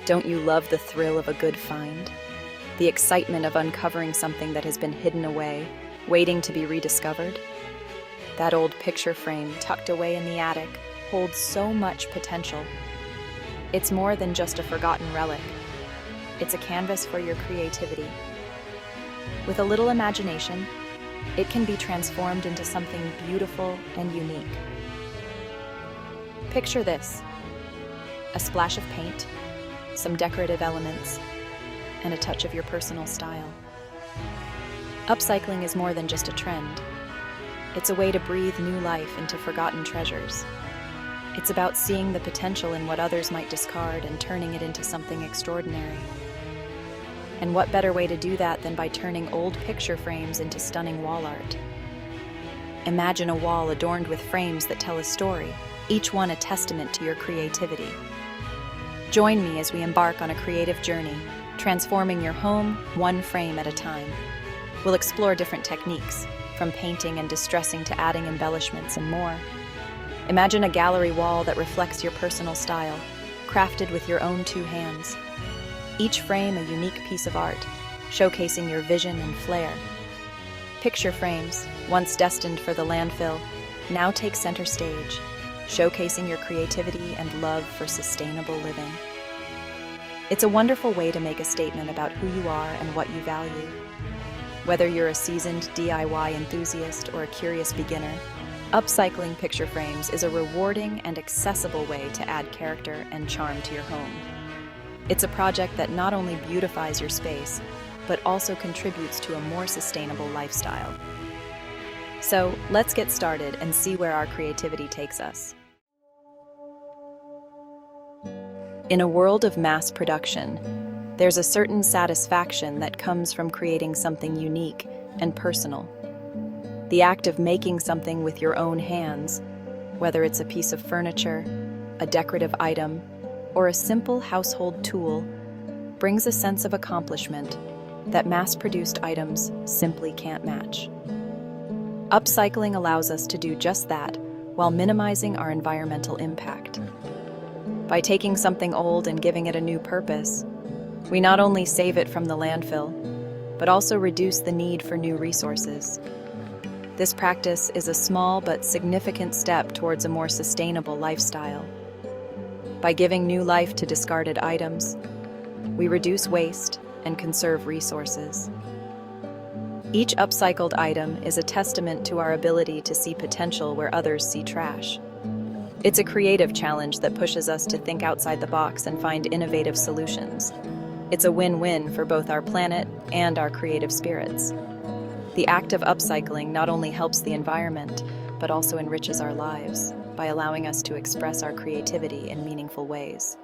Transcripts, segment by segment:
Don't you love the thrill of a good find? The excitement of uncovering something that has been hidden away, waiting to be rediscovered? That old picture frame tucked away in the attic holds so much potential. It's more than just a forgotten relic. It's a canvas for your creativity. With a little imagination, it can be transformed into something beautiful and unique. Picture this: a splash of paint, some decorative elements, and a touch of your personal style. Upcycling is more than just a trend. It's a way to breathe new life into forgotten treasures. It's about seeing the potential in what others might discard and turning it into something extraordinary. And what better way to do that than by turning old picture frames into stunning wall art? Imagine a wall adorned with frames that tell a story, each one a testament to your creativity. Join me as we embark on a creative journey, transforming your home one frame at a time. We'll explore different techniques, from painting and distressing to adding embellishments and more. Imagine a gallery wall that reflects your personal style, crafted with your own two hands. Each frame a unique piece of art, showcasing your vision and flair. Picture frames, once destined for the landfill, now take center stage, showcasing your creativity and love for sustainable living. It's a wonderful way to make a statement about who you are and what you value. Whether you're a seasoned DIY enthusiast or a curious beginner, upcycling picture frames is a rewarding and accessible way to add character and charm to your home. It's a project that not only beautifies your space, but also contributes to a more sustainable lifestyle. So let's get started and see where our creativity takes us. In a world of mass production, there's a certain satisfaction that comes from creating something unique and personal. The act of making something with your own hands, whether it's a piece of furniture, a decorative item, or a simple household tool, brings a sense of accomplishment that mass-produced items simply can't match. Upcycling allows us to do just that while minimizing our environmental impact. By taking something old and giving it a new purpose, we not only save it from the landfill, but also reduce the need for new resources. This practice is a small but significant step towards a more sustainable lifestyle. By giving new life to discarded items, we reduce waste and conserve resources. Each upcycled item is a testament to our ability to see potential where others see trash. It's a creative challenge that pushes us to think outside the box and find innovative solutions. It's a win-win for both our planet and our creative spirits. The act of upcycling not only helps the environment, but also enriches our lives by allowing us to express our creativity in meaningful ways.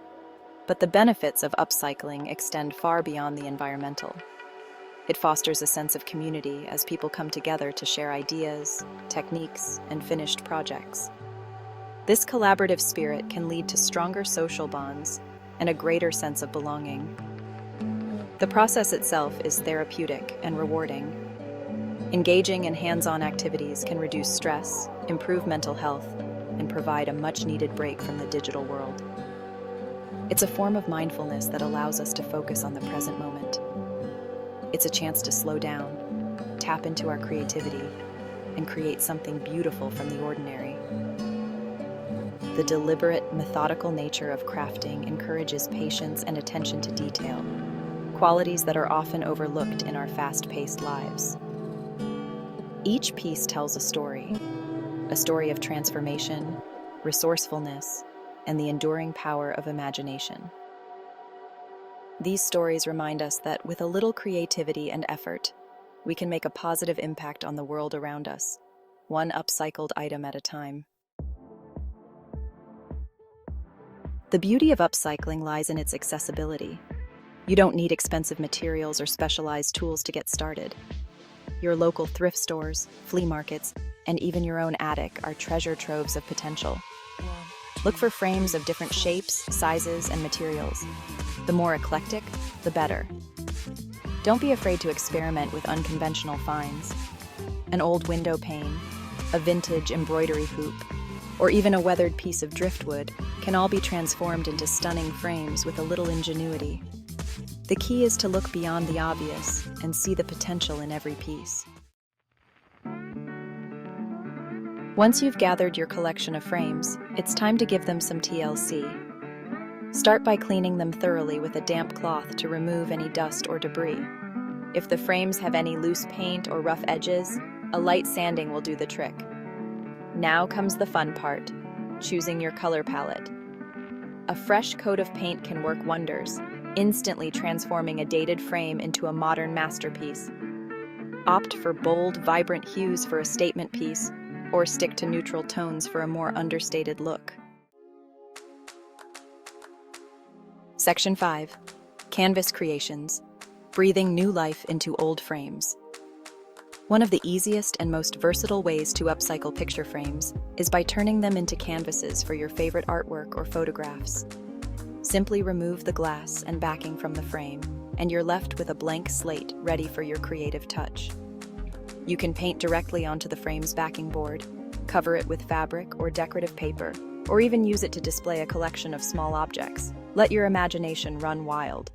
But the benefits of upcycling extend far beyond the environmental. It fosters a sense of community as people come together to share ideas, techniques, and finished projects. This collaborative spirit can lead to stronger social bonds and a greater sense of belonging. The process itself is therapeutic and rewarding. Engaging in hands-on activities can reduce stress, improve mental health, and provide a much-needed break from the digital world. It's a form of mindfulness that allows us to focus on the present moment. It's a chance to slow down, tap into our creativity, and create something beautiful from the ordinary. The deliberate, methodical nature of crafting encourages patience and attention to detail, qualities that are often overlooked in our fast-paced lives. Each piece tells a story of transformation, resourcefulness, and the enduring power of imagination. These stories remind us that with a little creativity and effort, we can make a positive impact on the world around us, one upcycled item at a time. The beauty of upcycling lies in its accessibility. You don't need expensive materials or specialized tools to get started. Your local thrift stores, flea markets, and even your own attic are treasure troves of potential. Look for frames of different shapes, sizes, and materials. The more eclectic, the better. Don't be afraid to experiment with unconventional finds. An old window pane, a vintage embroidery hoop, or even a weathered piece of driftwood can all be transformed into stunning frames with a little ingenuity. The key is to look beyond the obvious and see the potential in every piece. Once you've gathered your collection of frames, it's time to give them some TLC. Start by cleaning them thoroughly with a damp cloth to remove any dust or debris. If the frames have any loose paint or rough edges, a light sanding will do the trick. Now comes the fun part, choosing your color palette. A fresh coat of paint can work wonders, instantly transforming a dated frame into a modern masterpiece. Opt for bold, vibrant hues for a statement piece, or stick to neutral tones for a more understated look. Section 5. Canvas Creations. Breathing new life into old frames. One of the easiest and most versatile ways to upcycle picture frames is by turning them into canvases for your favorite artwork or photographs. Simply remove the glass and backing from the frame, and you're left with a blank slate ready for your creative touch. You can paint directly onto the frame's backing board, cover it with fabric or decorative paper, or even use it to display a collection of small objects. Let your imagination run wild.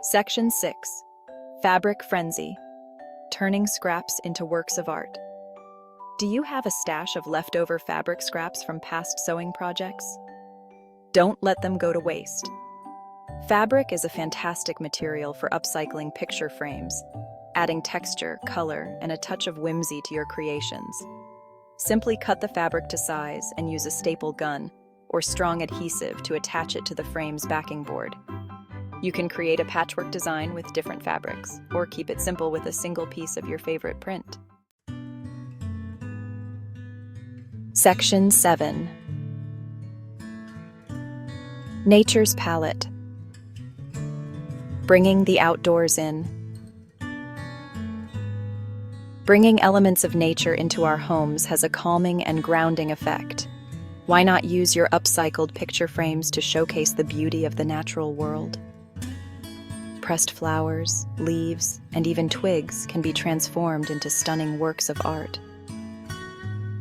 Section 6. Fabric Frenzy. Turning scraps into works of art. Do you have a stash of leftover fabric scraps from past sewing projects? Don't let them go to waste. Fabric is a fantastic material for upcycling picture frames, adding texture, color, and a touch of whimsy to your creations. Simply cut the fabric to size and use a staple gun or strong adhesive to attach it to the frame's backing board. You can create a patchwork design with different fabrics, or keep it simple with a single piece of your favorite print. Section 7. Nature's Palette. Bringing the outdoors in. Bringing elements of nature into our homes has a calming and grounding effect. Why not use your upcycled picture frames to showcase the beauty of the natural world? Pressed flowers, leaves, and even twigs can be transformed into stunning works of art.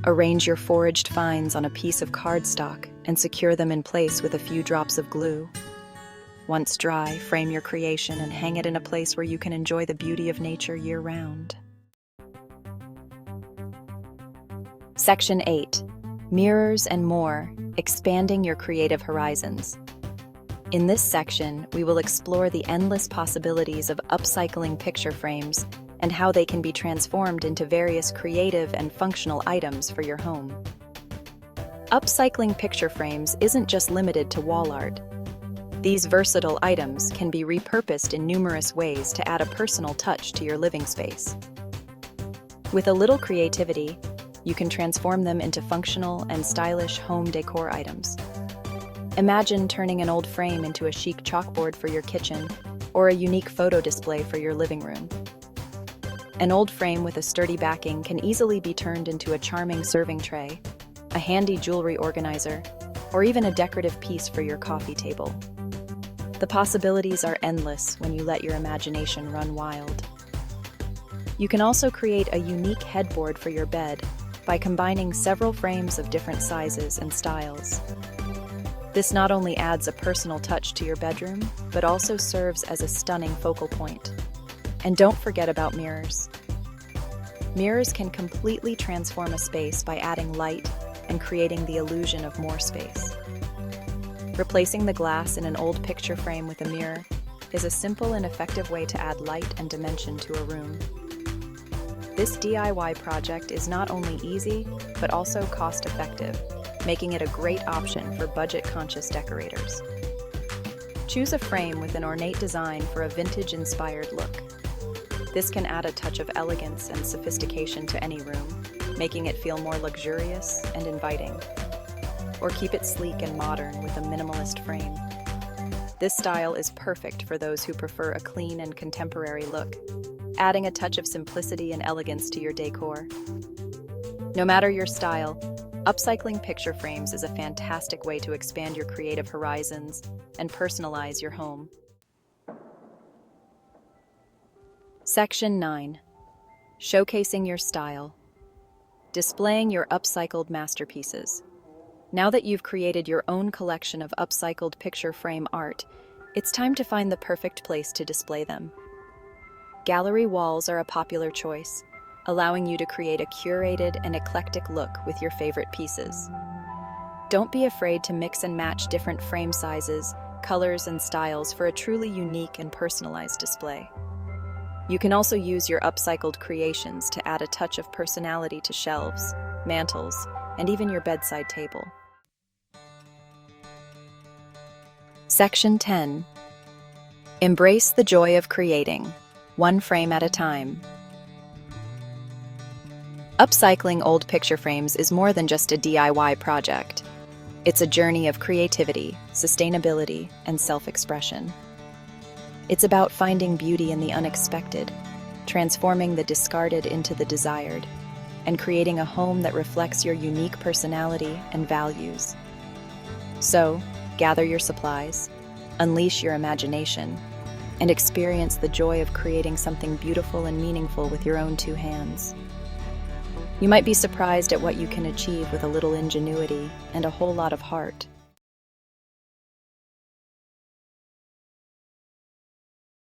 Arrange your foraged finds on a piece of cardstock and secure them in place with a few drops of glue. Once dry, frame your creation and hang it in a place where you can enjoy the beauty of nature year-round. Section 8. Mirrors and more, expanding your creative horizons. In this section, we will explore the endless possibilities of upcycling picture frames and how they can be transformed into various creative and functional items for your home. Upcycling picture frames isn't just limited to wall art. These versatile items can be repurposed in numerous ways to add a personal touch to your living space. With a little creativity, you can transform them into functional and stylish home decor items. Imagine turning an old frame into a chic chalkboard for your kitchen, or a unique photo display for your living room. An old frame with a sturdy backing can easily be turned into a charming serving tray, a handy jewelry organizer, or even a decorative piece for your coffee table. The possibilities are endless when you let your imagination run wild. You can also create a unique headboard for your bed by combining several frames of different sizes and styles. This not only adds a personal touch to your bedroom, but also serves as a stunning focal point. And don't forget about mirrors. Mirrors can completely transform a space by adding light and creating the illusion of more space. Replacing the glass in an old picture frame with a mirror is a simple and effective way to add light and dimension to a room. This DIY project is not only easy, but also cost-effective, making it a great option for budget-conscious decorators. Choose a frame with an ornate design for a vintage-inspired look. This can add a touch of elegance and sophistication to any room, making it feel more luxurious and inviting. Or keep it sleek and modern with a minimalist frame. This style is perfect for those who prefer a clean and contemporary look, adding a touch of simplicity and elegance to your decor. No matter your style, upcycling picture frames is a fantastic way to expand your creative horizons and personalize your home. Section 9. Showcasing your style. displaying your upcycled masterpieces. Now that you've created your own collection of upcycled picture frame art, it's time to find the perfect place to display them. Gallery walls are a popular choice, allowing you to create a curated and eclectic look with your favorite pieces. Don't be afraid to mix and match different frame sizes, colors, and styles for a truly unique and personalized display. You can also use your upcycled creations to add a touch of personality to shelves, mantels, and even your bedside table. Section 10. Embrace the joy of creating, one frame at a time. Upcycling old picture frames is more than just a DIY project. It's a journey of creativity, sustainability, and self-expression. It's about finding beauty in the unexpected, transforming the discarded into the desired, and creating a home that reflects your unique personality and values. So, gather your supplies, unleash your imagination, and experience the joy of creating something beautiful and meaningful with your own two hands. You might be surprised at what you can achieve with a little ingenuity and a whole lot of heart.